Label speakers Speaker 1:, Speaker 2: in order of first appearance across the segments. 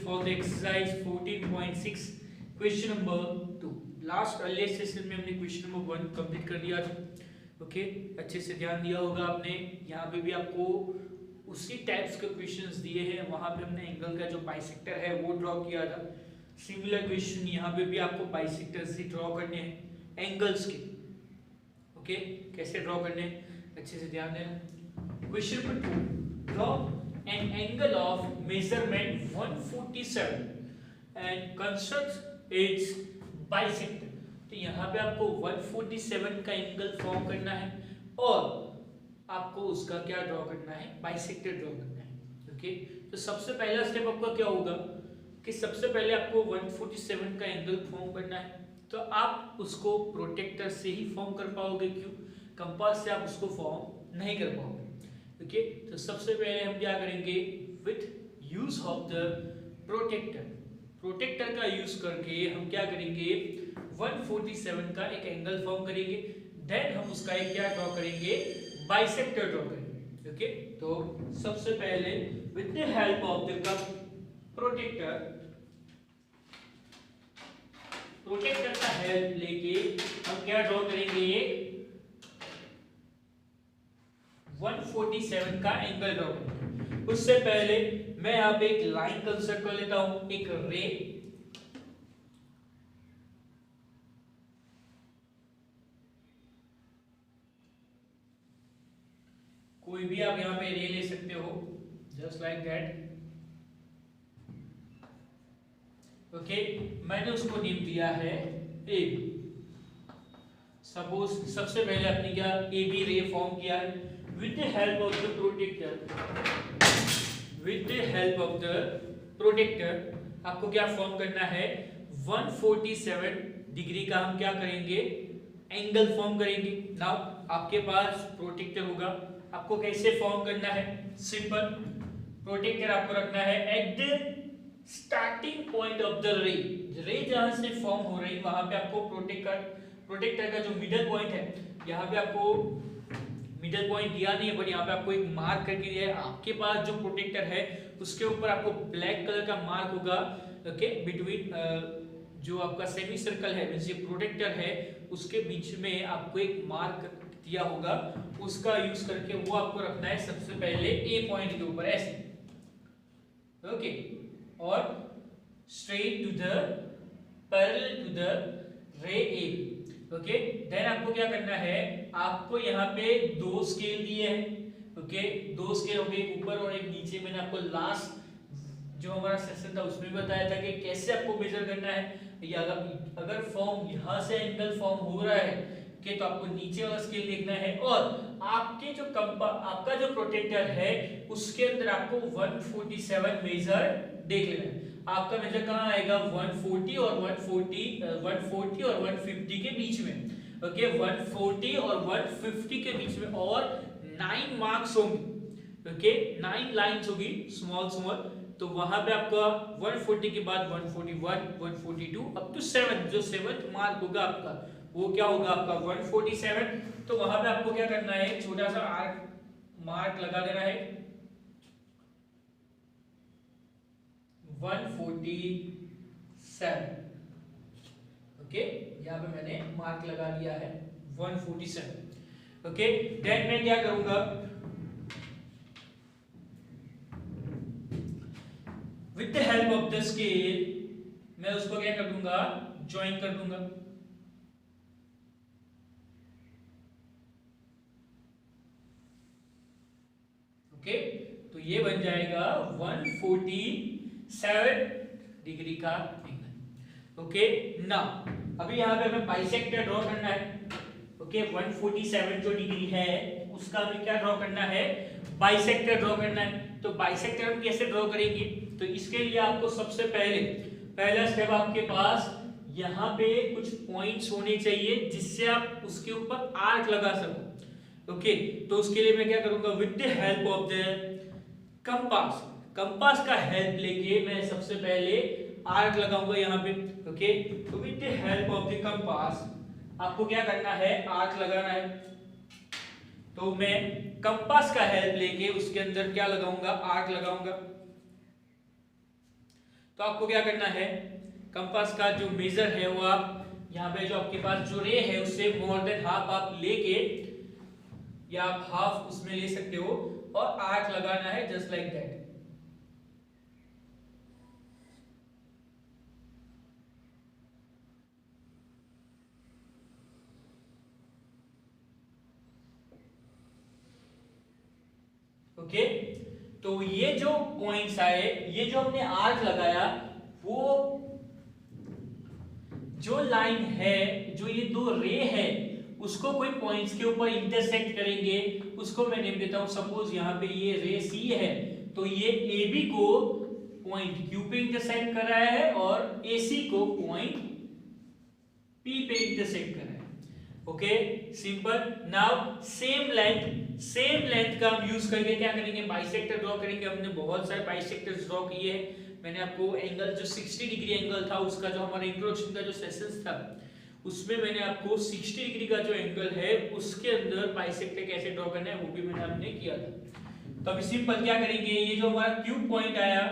Speaker 1: for the exercise 14.6 question number 2। Last earlier session में हमने question number 1 complete कर दिया था। ओके, अच्छे से ध्यान दिया होगा आपने। यहाँ पे भी आपको उसी टाइप्स के क्वेश्चंस दिए हैं। वहां पे हमने एंगल का जो बाइसेक्टर है वो ड्रॉ किया था। सिमिलर क्वेश्चन यहाँ पे भी आपको बाइसेक्टर्स ही ड्रॉ करने हैं एंगल्स के। ओके, कैसे ड्रॉ करने हैं अच्छे से ध्यान देना। Question number 2, draw an angle of measurement 147 and construct its bisector। तो यहाँ पे आपको 147 का एंगल फॉर्म करना है और आपको उसका क्या ड्रॉ करना है, बाइसेक्टर ड्रॉ करना है। ओके, तो सबसे पहला स्टेप आपका क्या होगा कि सबसे पहले आपको 147 का एंगल फॉर्म करना है। तो आप उसको प्रोटेक्टर से ही फॉर्म कर पाओगे, क्यों? कंपास से आप उसको फॉर्म नहीं कर पाओगे। ओके, तो सबसे पहले हम क्या करेंगे, with use of the protector, protector का यूज करके हम क्या करेंगे, 147 का एक एंगल फॉर्म करेंगे। देन हम उसका एक क्या ड्रॉ करेंगे, बाइसेक्टर ड्रॉ करेंगे। ओके, तो सबसे पहले with the help of the protector, protector का हेल्प लेके हम क्या ड्रॉ करेंगे, 147 का एंगल ड्रॉ करेंगे। उससे पहले मैं यहाँ पे एक लाइन कंस्ट्रक्ट कर लेता हूं, एक रे। कोई भी आप यहाँ पे रे ले सकते हो, जस्ट लाइक दैट। ओके, मैंने उसको नेम दिया है ए बी। सपोज सबसे पहले आपने क्या ए बी रे फॉर्म किया है। with the help of the protector, with the help of the protector आपको क्या फॉर्म करना है, 147 डिग्री का हम क्या करेंगे, एंगल फॉर्म करेंगे। नाउ आपके पास प्रोटेक्टर होगा, आपको कैसे फॉर्म करना है, सिंपल। प्रोटेक्टर आपको रखना है at the starting point of the रे। रे जहां से फॉर्म हो रही वहां पे आपको प्रोटेक्टर का जो मिडल पॉइंट है, यहाँ पे आपको मिडल पॉइंट दिया नहीं है, बट यहाँ पे आपको एक मार्क करके दिया है। आपके पास जो प्रोटेक्टर है उसके ऊपर आपको ब्लैक कलर का मार्क होगा। ओके, बिटवीन जो आपका सेमी सर्कल है, मींस ये प्रोटेक्टर है, उसके बीच में आपको एक मार्क दिया होगा। उसका यूज करके वो आपको रखना है सबसे पहले ए पॉइंट के ऊपर, ऐसे। ओके, और straight to the parallel to the ray A. Okay, then आपको क्या करना है, आपको यहाँ पे दो स्केल दिए हैं। ओके, दो स्केल हो गए, ऊपर और एक नीचे। मैंने आपको लास्ट जो हमारा सेशन था उसमें बताया था कि कैसे आपको मेजर करना है। या अगर फॉर्म यहाँ से एंगल फॉर्म हो रहा है कि तो आपको नीचे वाला स्केल देखना है, और आपके जो आपका जो प्रोटेक्टर है उसके अंदर आपको 147 मेजर देख लेना है। आपका मेजर कहाँ आएगा, 140 और 150 के बीच में। ओके, 140 और 150 के बीच में, और 9 मार्क्स होंगे। ओके, 9 लाइंस होगी स्मॉल स्मॉल। तो वहां पे आपका 140 के बाद 141, 142 अप टू 7, जो 7th मार्क होगा आपका वो क्या होगा, आपका 147। तो वहां पे आपको क्या करना है, छोटा सा आर्क मार्क लगा देना है 147। ओके, यहाँ पे मैंने मार्क लगा लिया है 147। ओके, देन मैं क्या करूंगा, with the help of the scale मैं उसको क्या कर दूंगा, ज्वाइन कर दूंगा। ओके, तो ये बन जाएगा 147 डिग्री का एंगल। ओके, नाउ अभी यहाँ पे हमें बाइसेक्टर ड्रॉ करना है। ओके, 147 जो डिग्री है उसका हमें क्या ड्रॉ करना है, बाइसेक्टर ड्रॉ करना है। तो बाइसेक्टर हम कैसे ड्रॉ करेंगे, तो इसके लिए आपको सबसे पहला स्टेप आपके पास यहाँ पे कुछ पॉइंट्स होने चाहिए जिससे आप उसके ऊपर आर्क लगा सको। ओके, तो उसके लिए मैं क्या करूंगा, with the help of the compass, compass का हेल्प लेके मैं सबसे पहले आर्क लगाऊंगा यहाँ पे। ओके, तो with the help of the compass आपको क्या करना है, आर्क लगाना है। तो मैं कंपास का हेल्प लेके उसके अंदर क्या लगाऊंगा, आर्क लगाऊंगा। तो आपको क्या करना है, कंपास का जो मेजर है वो आप यहाँ पे जो आपके पास जो रे है उससे मोर देन हाफ आप लेके, या आप हाफ उसमें ले सकते हो और आर्क लगाना है जस्ट लाइक दैट। ओके, तो ये जो पॉइंट्स आए, ये जो हमने आर्क लगाया, वो जो लाइन है, जो ये दो रे है, उसको कोई पॉइंट्स के ऊपर इंटरसेक्ट करेंगे, उसको मैं नेम देता हूं, सपोज यहाँ पे ये रे सी है, तो ये ए बी को पॉइंट क्यू पे इंटरसेक्ट कर रहा है और ए सी को पॉइंट पी पे इंटरसेक्ट कर रहा है। Okay, simple. Now same length का हम यूज करके क्या करेंगे, बाइसेक्टर ड्रॉ करेंगे। हमने बहुत सारे बाइसेक्टर्स ड्रॉ किए हैं। मैंने आपको एंगल जो 60 डिग्री एंगल था, उसका जो हमारा इंट्रोडक्शन का जो सेशंस था, उसमें मैंने आपको 60 डिग्री का जो एंगल है उसके अंदर बाइसेक्टर कैसे ड्रॉ करना है वो भी मैंने आपने किया था। तो अभी सिंपल क्या करेंगे, ये जो हमारा क्यू पॉइंट आया,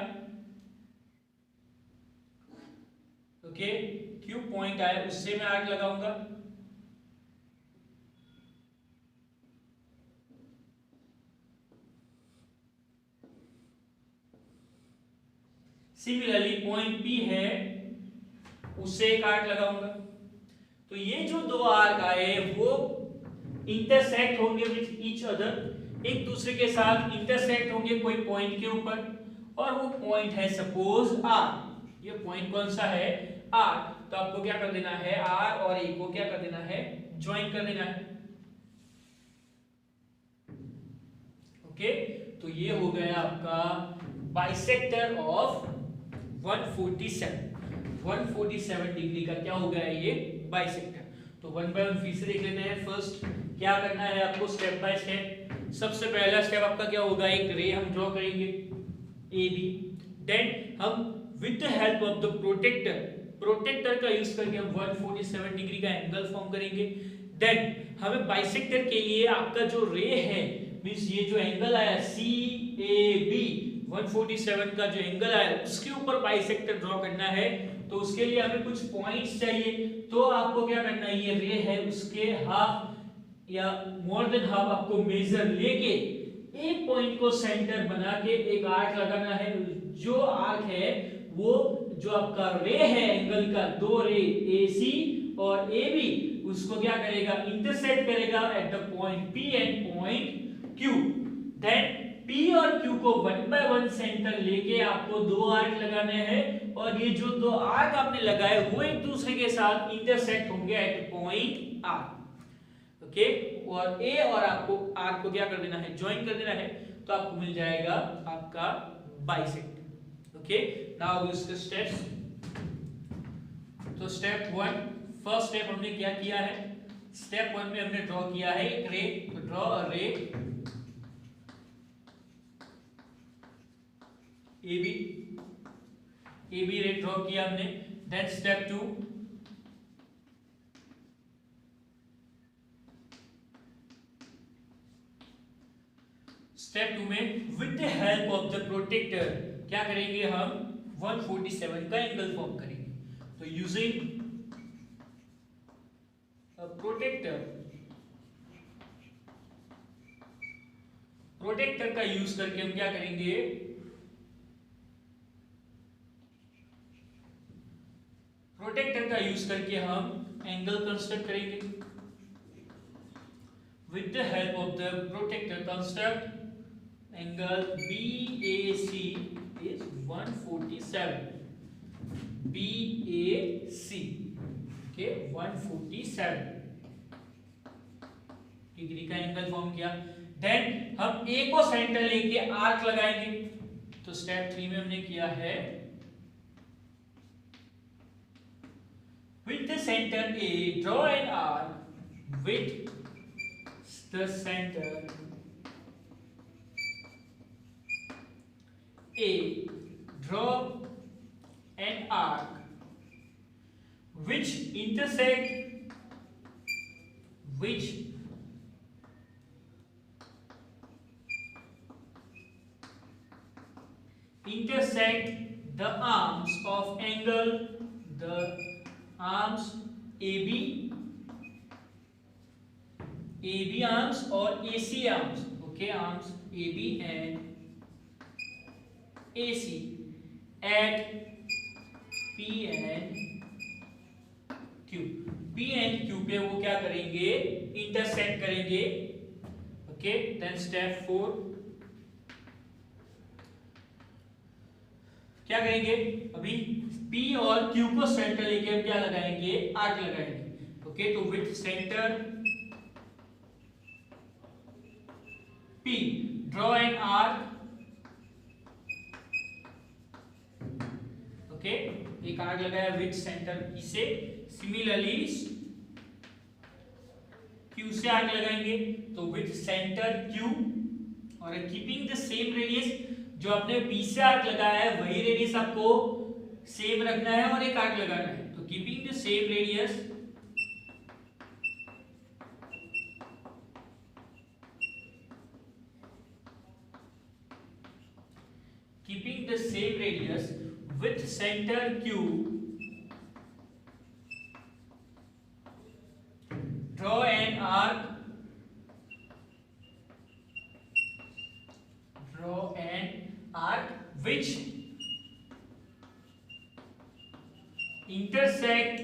Speaker 1: ओके, क्यू पॉइंट आया, उससे मैं आर्क लगाऊंगा। सिमिलरली पॉइंट P है, उससे एक आर्क लगाऊंगा। तो ये जो दो आर्क आए वो इंटरसेक्ट होंगे विद ईच अदर, एक दूसरे के साथ इंटरसेक्ट होंगे कोई पॉइंट के ऊपर, और वो पॉइंट है सपोज R। ये पॉइंट कौन सा है, R। तो आपको क्या कर देना है, R और A को क्या कर देना है, ज्वाइन कर देना है। ओके, तो ये हो गया आपका बाइसेक्टर ऑफ 147 डिग्री का क्या हो गया ये बाइसेक्टर। तो वन बाय वन फिर से देख लेते हैं। फर्स्ट क्या करना है आपको, स्टेप बाय स्टेप। सबसे पहला स्टेप आपका क्या होगा, एक रे हम ड्रॉ करेंगे ए बी। देन हम with the help of the protector का यूज करके हम 147 डिग्री का एंगल फॉर्म करेंगे। देन हमें बाइसेक्टर के लिए आपका जो रे है, मींस ये जो एंगल आया सी ए बी 147 का जो एंगल आया, उसके ऊपर बाइसेक्टर ड्रॉ करना है। तो उसके लिए हमें कुछ पॉइंट्स चाहिए। तो आपको क्या करना है, ये रे है उसके हाफ या मोर देन हाफ आपको मेजर लेके एक पॉइंट को सेंटर बना के एक आर्क लगाना है। जो आर्क है वो जो आपका रे है एंगल का, दो रे AC और AB, उसको क्या करेगा, इंटरसेक्ट करेगा at the point P and point Q। Then P और Q को वन बाय वन सेंटर लेके आपको दो आर्क लगाने हैं, और ये जो दो आर्क आपने लगाए वो एक दूसरे के साथ इंटरसेक्ट होंगे एट पॉइंट R। ओके, और A और आपको R को क्या कर देना है, ज्वाइन कर देना है। तो आपको मिल जाएगा आपका बाइसेक्टर। ओके, नाउ इसके स्टेप्स। तो स्टेप 1, फर्स्ट स्टेप हमने क्या किया है, स्टेप 1 में हमने ड्रॉ किया है एक रे। तो ड्रॉ अ रे AB रे ड्रॉ किया हमने। देन स्टेप 2, स्टेप 2 में with the help of the protector क्या करेंगे, हम 147 का एंगल फॉर्म करेंगे। तो यूजिंग प्रोटेक्टर का यूज करके हम क्या करेंगे, प्रोटेक्टर का यूज करके हम एंगल कंस्ट्रक्ट करेंगे। With the help of the protector construct angle BAC is 147, BAC, okay, 147 degree का एंगल फॉर्म किया। देन हम A को सेंटर लेके आर्क लगाएंगे। तो स्टेप 3 में हमने किया है with the center A draw an arc with the center A draw an arc which intersect the arms of angle, the arms AB arms और AC arms, okay, arms AB and AC at P and Q. P and Q पे वो क्या करेंगे, intersect करेंगे. Okay, then step 4 क्या करेंगे, अभी P और Q को सेंटर लेके हम क्या लगाएंगे, आर्क लगाएंगे. ओके, तो with centre P draw an arc. Okay, एक आर्क लगाया विथ सेंटर P से. सिमिलरली Q से आर्क लगाएंगे तो विथ सेंटर Q और कीपिंग द सेम रेडियस. जो आपने P से आर्क लगाया है वही रेडियस आपको सेम रखना है और एक आर्क लगाना है. तो keeping the same radius, keeping the same radius with center Q, draw an arc which intersect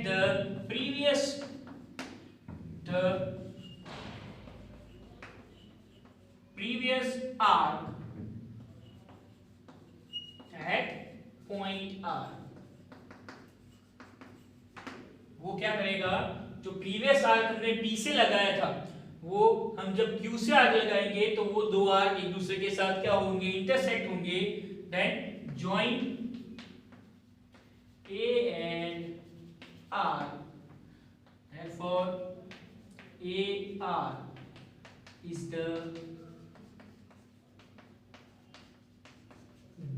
Speaker 1: the previous arc at point R. वो क्या करेगा, जो प्रीवियस आर्क हमने P से लगाया था वो हम जब Q से आर्क लगाएंगे तो वो दो आर्क एक दूसरे के साथ क्या होंगे, इंटरसेक्ट होंगे. Then join A and R. Therefore AR is the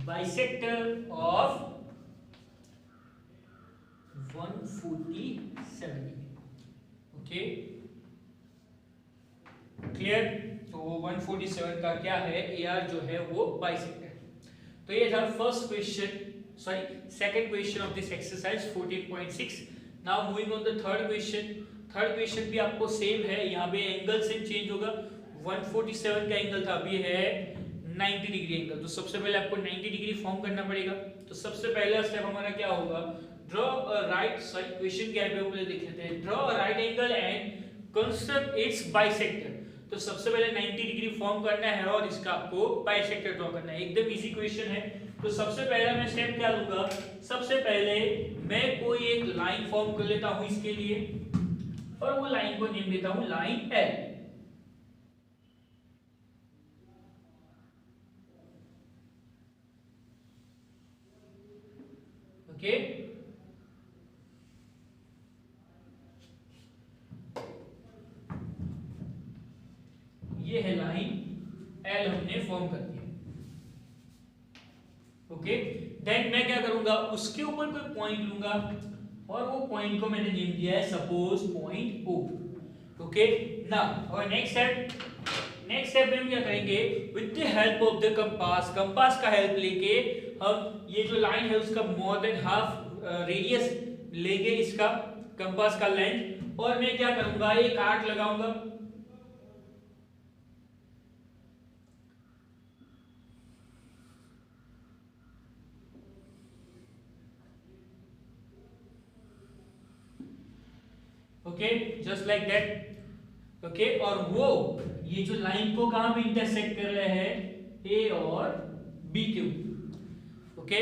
Speaker 1: bisector of 147. Okay, clear. तो 147 का क्या है, AR जो है वो बाइसेक्टर. तो ये था first question, second question of this exercise 14.6. Now moving on the third question. Third question भी आपको सेम है, यहाँ पे एंगल सेम चेंज होगा. 147 का एंगल था, अभी है 90 डिग्री एंगल. तो सबसे पहले आपको 90 डिग्री फॉर्म करना पड़ेगा. तो सबसे पहला स्टेप हमारा क्या होगा, ड्रॉ अ राइट, क्वेश्चन क्या है वो पहले देख लेते हैं. Draw a right angle and construct it's bisector. तो सबसे पहले 90 डिग्री फॉर्म करना है और इसका आपको बाइसेक्टर ड्रॉ करना है. एकदम इजी क्वेश्चन है. तो सबसे पहला मैं स्टेप क्या लूंगा, सबसे पहले मैं कोई एक लाइन फॉर्म कर लेता हूं इसके लिए और वो लाइन को नेम देता हूं लाइन L. ओके, ये है लाइन L हमने फॉर्म कर दिया. ओके, देन मैं क्या करूंगा, उसके ऊपर कोई पॉइंट लूंगा और वो पॉइंट को मैंने नेम दिया है suppose point O. Okay, now और नेक्स्ट स्टेप में हम क्या करेंगे, with the help of the compass का हेल्प लेके हम ये जो लाइन है उसका मोर देन हाफ रेडियस लेंगे, इसका कंपास का लेंथ, और मैं क्या करूंगा, एक आर्क लगाऊंगा. Okay, just like that. Okay, और वो ये जो लाइन को कहां पे इंटरसेक्ट कर रहे हैं, A और B के. Okay,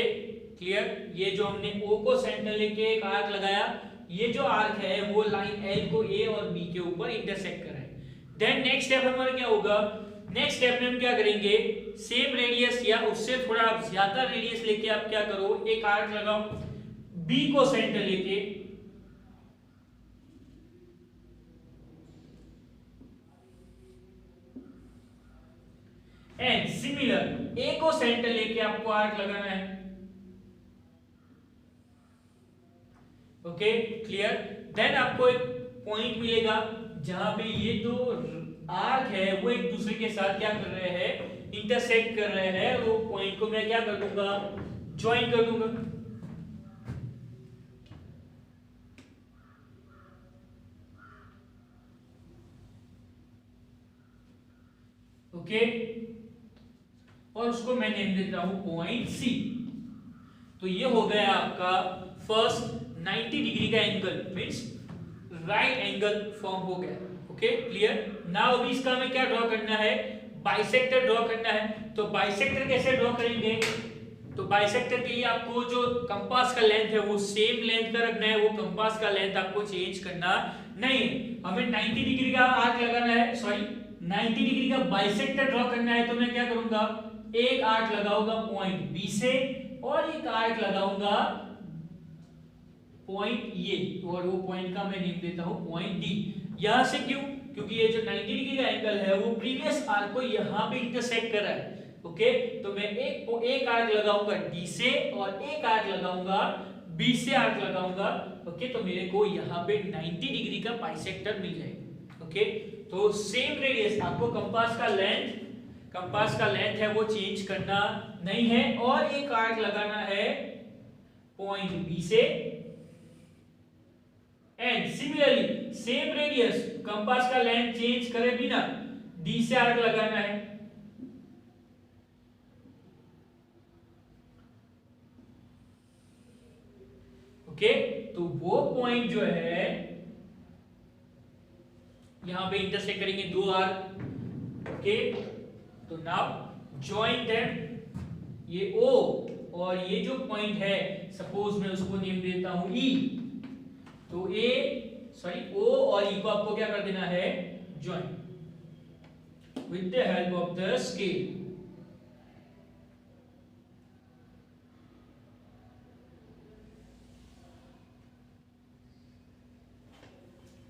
Speaker 1: clear. ये जो हमने O को सेंटर लेके एक आर्क लगाया, ये जो आर्क है वो लाइन L को A और B के ऊपर इंटरसेक्ट कर रहा है. देन नेक्स्ट स्टेप हमारा क्या होगा, नेक्स्ट स्टेप में हम क्या करेंगे, सेम रेडियस या उससे थोड़ा ज्यादा रेडियस लेके आप क्या करो, एक आर्क लगाओ B को सेंटर लेके एंड सिमिलर A को सेंटर लेके आपको आर्क लगाना है. Okay, clear. देन आपको एक पॉइंट मिलेगा जहां पे ये दो आर्क है वो एक दूसरे के साथ क्या कर रहे हैं, इंटरसेक्ट कर रहे हैं, वो पॉइंट को मैं क्या कर दूंगा, ज्वाइन कर दूंगा। ओके, और उसको मैं नेम देता हूं पॉइंट सी। तो ये हो गया आपका फर्स्ट 90 डिग्री का angle, means right angle form हो गया। Okay, clear. नाउ अभी इसका हमें क्या ड्रॉ करना है, बाइसेक्टर ड्रॉ करना है। तो बाइसेक्टर कैसे ड्रॉ करेंगे, तो बाइसेक्टर के लिए आपको जो कंपास का लेंथ है वो सेम लेंथ का रखना है, वो कंपास का लेंथ आपको चेंज करना नहीं है। हमें 90 डिग्री का आर्क लगाना है, सॉरी 90 डिग्री का बाइसेक्टर ड्रॉ करना है। तो मैं क्या करूंगा, एक आर्क लगाऊंगा पॉइंट बी से और एक आर्क लगाऊंगा पॉइंट ये, और वो पॉइंट का मैं नेम देता हूं पॉइंट डी। यहां से क्यों, क्योंकि ये जो 90 डिग्री का एंगल है वो प्रीवियस आर्क को यहां पे इंटरसेक्ट कर रहा है। ओके, तो मैं एक आर्क लगाऊंगा डी से और एक आर्क लगाऊंगा बी से आर्क लगाऊंगा। ओके, तो मेरे को यहां पे 90 डिग्री का बाइसेक्टर मिल जाएगा। ओके, तो सेम रेडियस, आपको कंपास का लेंथ है वो चेंज करना नहीं है, और एक आर्क लगाना है पॉइंट बी से, and similarly same radius, compass का लेंथ चेंज करे बिना डी से आर्क लगाना है। ओके, तो वो पॉइंट जो है यहां पे इंटरसेक्ट करेंगे दो आर्क। ओके, तो नाउ जॉइन देम, ये O और ये जो पॉइंट है सपोज मैं उसको नेम देता हूं E। तो O और E को आपको क्या कर देना है, join with the help of the scale.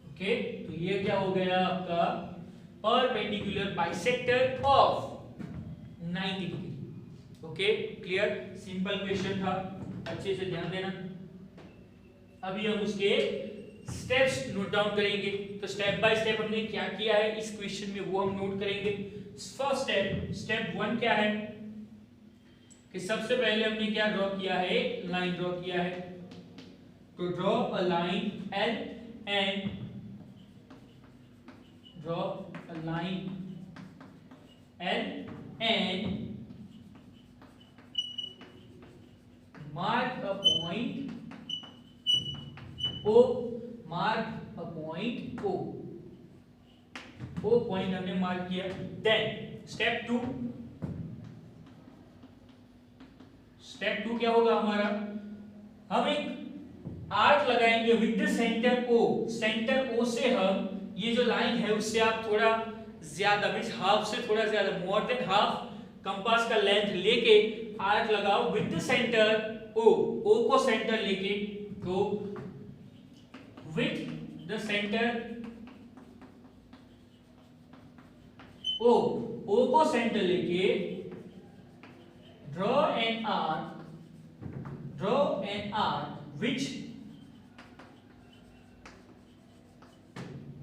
Speaker 1: Okay, तो ये क्या हो गया आपका perpendicular bisector of 90 degree. Okay, clear, simple question था, अच्छे से ध्यान देना। अभी हम उसके स्टेप्स नोट डाउन करेंगे। तो स्टेप बाय स्टेप हमने क्या किया है इस क्वेश्चन में वो हम नोट करेंगे। फर्स्ट स्टेप 1 क्या है कि सबसे पहले हमने क्या ड्रॉ किया है, लाइन ड्रॉ किया है। तो draw a line L and draw a line L and mark a point O, mark a point O। O point हमने मार्क किया। देन स्टेप 2 क्या होगा हमारा, हम एक आर्क लगाएंगे with the centre O। Centre O से हम ये जो लाइन है उससे आप थोड़ा ज्यादा, मींस हाफ से थोड़ा ज्यादा, मोर देन हाफ कंपास का लेंथ लेके आर्क लगाओ विद द सेंटर O को सेंटर लेके। तो विद द सेंटर O को सेंटर लेके draw an arc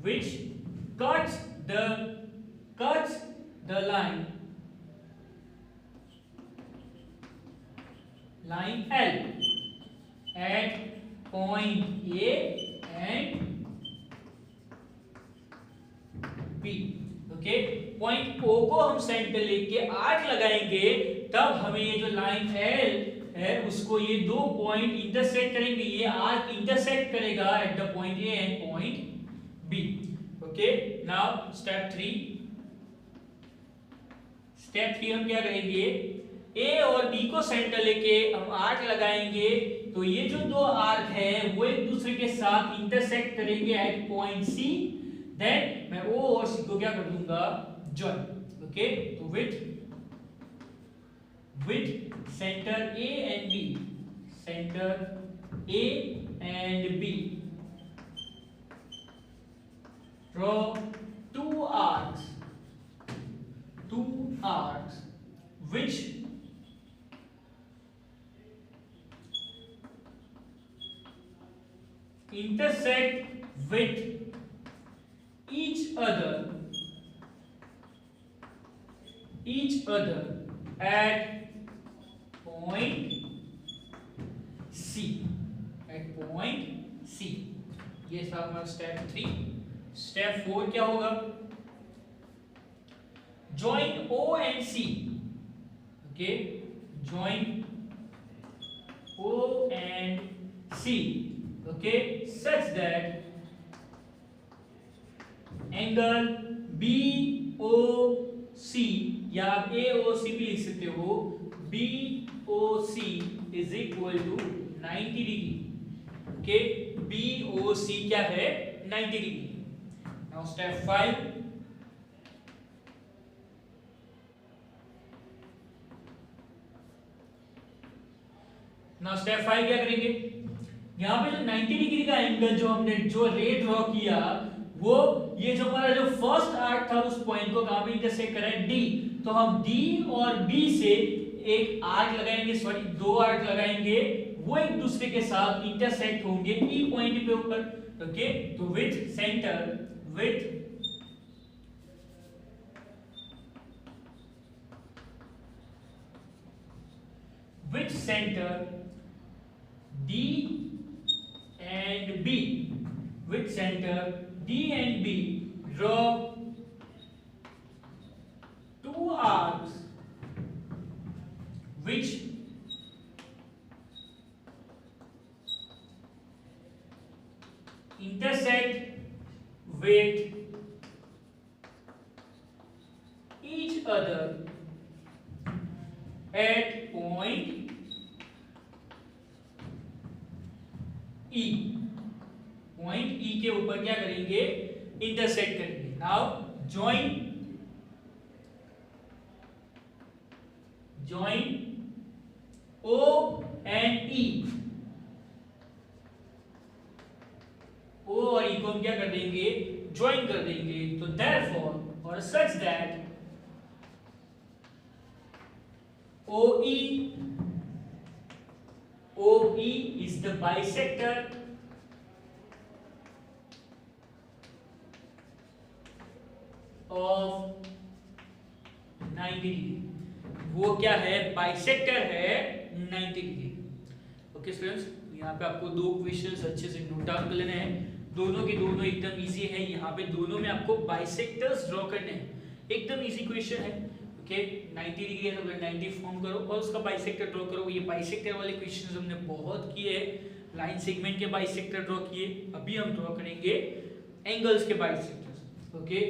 Speaker 1: which cuts the line L at point A and B। Okay, point O को हम सेंटर लेके आर्क लगाएंगे, तब हमें ये जो लाइन L है उसको ये दो पॉइंट इंटरसेक्ट करेंगे। ये आर्क इंटरसेक्ट करेगा at the point A and point B। Okay, now step 3 हम क्या करेंगे, A और B को सेंटर लेके हम आर्क लगाएंगे। तो ये जो दो आर्क है वो एक दूसरे के साथ इंटरसेक्ट करेंगे एट पॉइंट C। देन मैं O और C को क्या कर दूंगा, जॉइन। ओके, तो with centre A and B, centre A and B draw two arcs which intersect with each other each other at point C, at point C। ये था हमारा स्टेप 3। स्टेप 4 क्या होगा? join O and C, okay, join O and C, okay, such that angle BOC, या आप AOC भी लिख सकते हो, BOC is equal to 90 degree, okay, BOC क्या है? 90 degree. now step 5, now step 5 क्या करेंगे? यहाँ पे जो 90 डिग्री का एंगल जो हमने जो रे ड्रॉ किया, वो ये जो हमारा जो फर्स्ट आर्क था उस पॉइंट को कहां पे इंटरसेक्ट कर रहा है? डी। तो हम डी और बी से एक आर्क लगाएंगे, सॉरी 2 आर्क लगाएंगे, वो एक दूसरे के साथ इंटरसेक्ट होंगे ई पॉइंट पे ऊपर, ओके। तो with centre D and B, with center D and B, draw 2 arcs which intersect with each other at point E, point E के ऊपर क्या करेंगे? इंटरसेक्ट करेंगे। Now join O and E, O और E को हम क्या कर देंगे? ज्वाइन कर देंगे। तो therefore or such that OE is the bisector of 90 degree. वो क्या है? बाइसेक्टर है 90 डिग्री। ओके स्टूडेंट्स, यहाँ पे आपको 2 क्वेश्चंस अच्छे से नोट डाउन कर लेने हैं। दोनों के दोनों एकदम इजी है। यहाँ पे दोनों में आपको बाइसेक्टर्स ड्रॉ करने हैं। एकदम इजी क्वेश्चन है। ओके, 90 डिग्री है तो 90 फॉर्म करो और उसका बाइसेक्टर ड्रॉ करो। ये बाइसेक्टर वाले क्वेश्चंस हमने बहुत किए हैं। लाइन सेगमेंट के बाइसेक्टर ड्रॉ किए, अभी हम ड्रॉ करेंगे एंगल्स के बाइसेक्टर्स। ओके,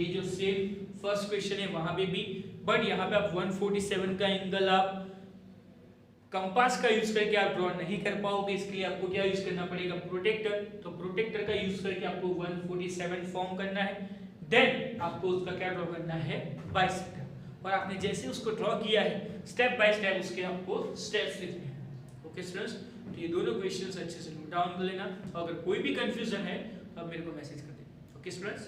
Speaker 1: ये जो सेम फर्स्ट क्वेश्चन है वहां पे भी, बट यहाँ पे आप 147 का एंगल आप कंपास का यूज करके आप ड्रॉ नहीं कर पाओगे। इसके लिए आपको क्या यूज करना पड़ेगा? प्रोटेक्टर। तो प्रोटेक्टर का यूज करके आपको 147 फॉर्म करना है। देन आपको उसका क्या ड्रॉ करना है? बाइसेक्टर। और आपने जैसे उसको ड्रॉ किया है स्टेप बाय स्टेप उसके आपको स्टेप्स लिखने हैं। ओके स्टूडेंट्स, तो ये दोनों क्वेश्चंस अच्छे से नोट डाउन कर लेना। अगर कोई भी कंफ्यूजन है तो आप मेरे को मैसेज कर देना। Okay students.